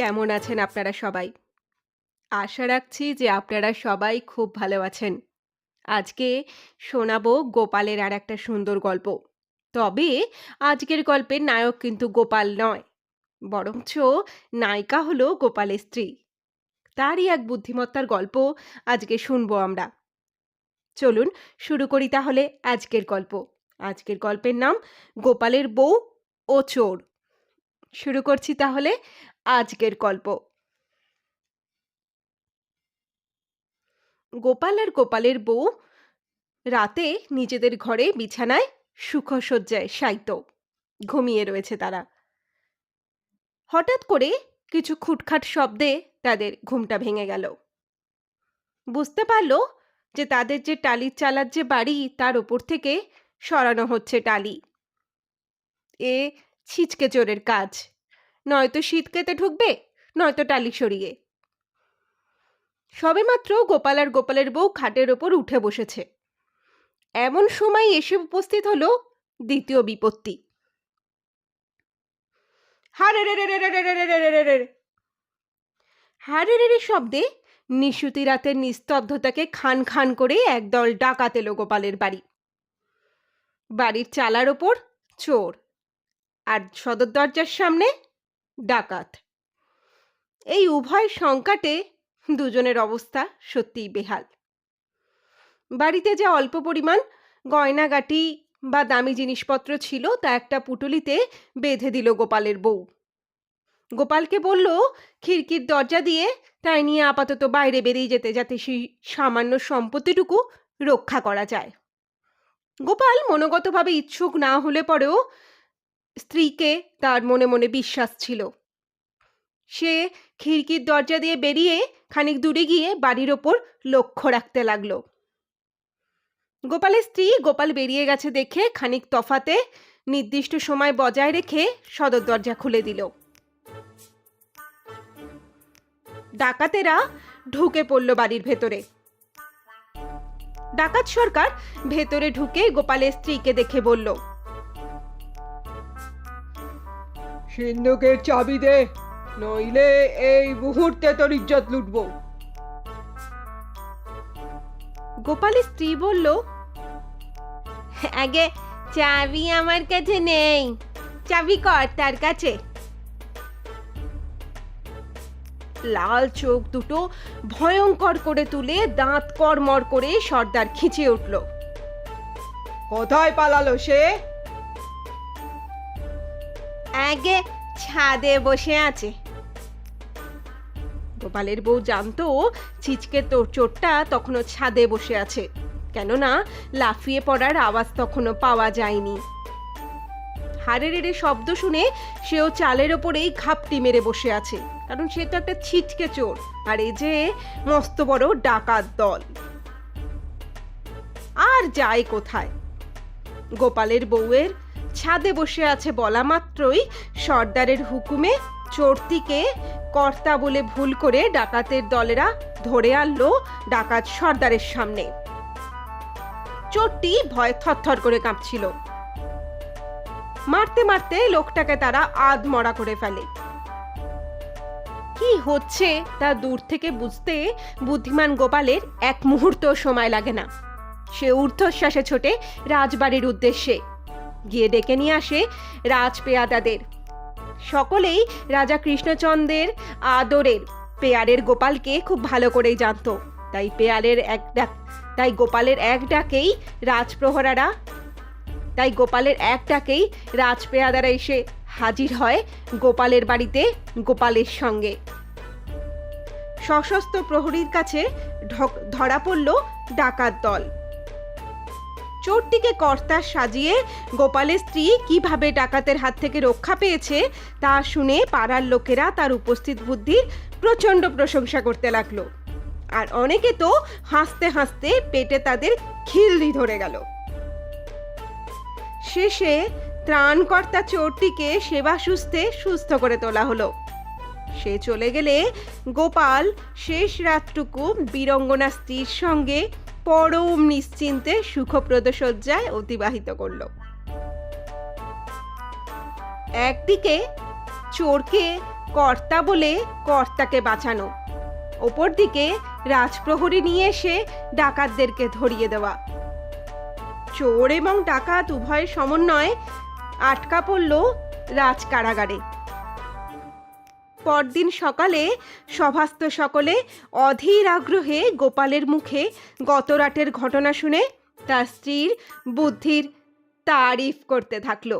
কেমন আছেন আপনারা সবাই? আশা রাখছি যে আপনারা সবাই খুব ভালো আছেন। আজকে শোনাবো গোপালের আরেকটা সুন্দর গল্প। তবে আজকের গল্পের নায়ক কিন্তু গোপাল নয়, বরঞ্চ নায়িকা হলো গোপালের স্ত্রী। তারই এক বুদ্ধিমত্তার গল্প আজকে শুনবো আমরা। চলুন শুরু করি তাহলে আজকের গল্প। আজকের গল্পের নাম গোপালের বউ ও চোর। শুরু করছি তাহলে আজকের গল্প। গোপাল আর গোপালের বউ রাতে নিজেদের ঘরে বিছানায় সুখসজ্জায় শায়িত ঘুমিয়ে রয়েছে তারা। হঠাৎ করে কিছু খুটখাট শব্দে তাদের ঘুমটা ভেঙে গেল। বুঝতে পারল যে তাদের যে টালির চালার যে বাড়ি তার ওপর থেকে সরানো হচ্ছে টালি। এ ছিচকে চোরের কাজ, নয়তো শীতকেতে ঢুকবে, নয়তো টালি সরিয়ে। সবেমাত্র গোপাল আর গোপালের বউ খাটের ওপর উঠে বসেছে, এমন সময় এসে উপস্থিত হলো দ্বিতীয় বিপত্তি। হারেরে শব্দে নিশুতি রাতের নিস্তব্ধতাকে খান খান করে একদল ডাকাত এলো গোপালের বাড়ি। বাড়ির চালার ওপর চোর আর সদর দরজার সামনে ডাকাত। এই উভয় সংকটে দুজনের অবস্থা সত্যিই বেহাল। বাড়িতে যে অল্প পরিমাণ গয়নাগাটি বা দামি জিনিসপত্র ছিল তা একটা পুটুলিতে বেঁধে দিল গোপালের বউ। গোপালকে বলল খিড়কির দরজা দিয়ে তাই নিয়ে আপাতত বাইরে বেরিয়ে যেতে, যাতে সেই সামান্য সম্পত্তিটুকু রক্ষা করা যায়। গোপাল মনোগতভাবে ইচ্ছুক না হলে পরেও স্ত্রীকে তার মনে মনে বিশ্বাস ছিল। সে খিড়কির দরজা দিয়ে বেরিয়ে খানিক দূরে গিয়ে বাড়ির ওপর লক্ষ্য রাখতে লাগলো। গোপালের স্ত্রী গোপাল বেরিয়ে গেছে দেখে খানিক তফাতে নির্দিষ্ট সময় বজায় রেখে সদর দরজা খুলে দিল। ডাকাতেরা ঢুকে পড়ল বাড়ির ভেতরে। ডাকাত সরকার ভেতরে ঢুকে গোপালের স্ত্রীকে দেখে বলল, সিন্ধুকের চাবি দে, নইলে এই মুহূর্তে তোর ইজ্জত লুটবো। গোপালের স্ত্রী বলল, আগে চাবি আমার কাছে নেই, চাবি কর্তার কাছে। লাল চোখ দুটো ভয়ঙ্কর করে তুলে দাঁত কড়মড় করে সর্দার খিঁচে উঠল। কোথায় পালালো সে? আগে ছাদে বসে আছে। গোপালের বউ জানতো ছিচকে চোরটা তখনও ছাদে বসে আছে, কেননা লাফিয়ে পড়ার আওয়াজ তখনও পাওয়া যায়নি। হারেরে শব্দ শুনে সেও চালের ওপরেই ঘাপটি মেরে বসে আছে, কারণ সে তো একটা ছিচকে চোর, আর এই যে মস্ত বড় ডাকাত দল। আর যায় কোথায়? গোপালের বউয়ের ছাদে বসে আছে বলা মাত্রই সর্দারের হুকুমে চোরটিকে কর্তা বলে ভুল করে ডাকাতের দলেরা ধরে আনলো ডাকাত সর্দারের সামনে। চোরটি ভয় থরথর করে কাঁপছিল। মারতে মারতে লোকটাকে তারা আধমরা করে ফেলে। কি হচ্ছে তা দূর থেকে বুঝতে বুদ্ধিমান গোপালের এক মুহূর্ত সময় লাগে না। সে ঊর্ধ্বশ্বাসে ছোটে রাজবাড়ির উদ্দেশ্যে, গিয়ে ডেকে নিয়ে আসে রাজপেয়াদাদের। সকলেই রাজা কৃষ্ণচন্দ্রের আদরের পেয়ারের গোপালকে খুব ভালো করেই জানত। তাই গোপালের এক ডাকেই রাজপেয়াদারা এসে হাজির হয় গোপালের বাড়িতে গোপালের সঙ্গে। সশস্ত্র প্রহরীর কাছে ধরা পড়ল ডাকাত দল। চোরটিকে কর্তা সাজিয়ে গোপালের স্ত্রী কিভাবে ডাকাতের হাত থেকে রক্ষা পেয়েছে তা শুনে পাড়ার লোকেরা তার উপস্থিত বুদ্ধির প্রচণ্ড প্রশংসা করতে লাগলো। আর অনেকে তো হাসতে হাসতে পেটে তাদের খিল্লি ধরে গেল। শেষে ত্রাণকর্তা চোরটিকে সেবা সুস্থ করে তোলা হলো। সে চলে গেলে গোপাল শেষ রাতটুকু বীরঙ্গনা স্ত্রীর সঙ্গে পরম নিশ্চিন্তে সুখপ্রদ শয্যায় অতিবাহিত করল। একদিকে চোরকে কর্তা বলে কর্তাকে বাঁচানো, ওপর দিকে রাজপ্রহরী নিয়ে এসে ডাকাতদেরকে ধরিয়ে দেওয়া। চোর এবং ডাকাত উভয়ের সমন্বয়ে আটকা পড়ল রাজ কারাগারে। পরদিন সকালে সভাস্থ সকলে অধীর আগ্রহে গোপালের মুখে গত রাতের ঘটনা শুনে তার স্ত্রীর বুদ্ধির তারিফ করতে থাকলো।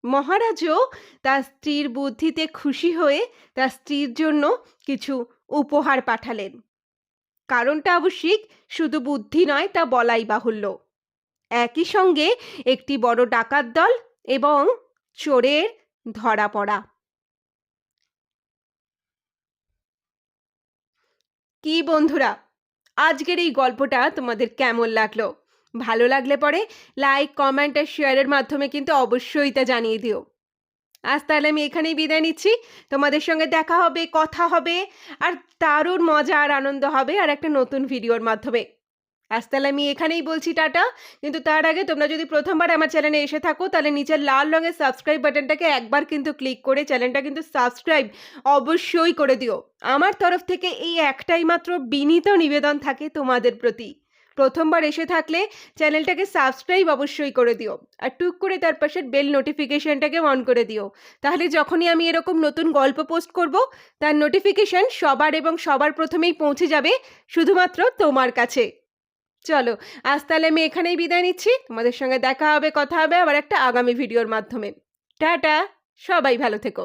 মহারাজও তার স্ত্রীর বুদ্ধিতে খুশি হয়ে তার স্ত্রীর জন্য কিছু উপহার পাঠালেন। কারণটা আবশ্যিক শুধু বুদ্ধি নয়, তা বলাই বাহুল্য। একই সঙ্গে একটি বড় ডাকাত দল এবং চোরের ধরা পড়া। কি বন্ধুরা, আজকের এই গল্পটা তোমাদের কেমন লাগলো? ভালো লাগলে পরে লাইক, কমেন্ট আর শেয়ারের মাধ্যমে কিন্তু অবশ্যই তা জানিয়ে দিও। আজ তাহলে আমি এখানেই বিদায় নিচ্ছি। তোমাদের সঙ্গে দেখা হবে, কথা হবে, আর দারুণ মজা আর আনন্দ হবে আর একটা নতুন ভিডিওর মাধ্যমে। আজ তাহলে আমি এখানেই বলছি টাটা। কিন্তু তার আগে তোমরা যদি প্রথমবার আমার চ্যানেলে এসে থাকো তাহলে নিচের লাল রঙের সাবস্ক্রাইব বাটনটাকে একবার কিন্তু ক্লিক করে চ্যানেলটা কিন্তু সাবস্ক্রাইব অবশ্যই করে দিও। আমার তরফ থেকে এই একটাই মাত্র বিনীত নিবেদন থাকে তোমাদের প্রতি। প্রথমবার এসে থাকলে চ্যানেলটাকে সাবস্ক্রাইব অবশ্যই করে দিও, আর টুক করে তার পাশের বেল নোটিফিকেশনটাকে অন করে দিও। তাহলে যখনই আমি এরকম নতুন গল্প পোস্ট করব তার নোটিফিকেশন সবার এবং সবার প্রথমেই পৌঁছে যাবে শুধুমাত্র তোমার কাছে। চলো, আজ তাহলে আমি এখানেই বিদায় নিচ্ছি। তোমাদের সঙ্গে দেখা হবে, কথা হবে আবার একটা আগামী ভিডিওর মাধ্যমে। টাটা, সবাই ভালো থেকো।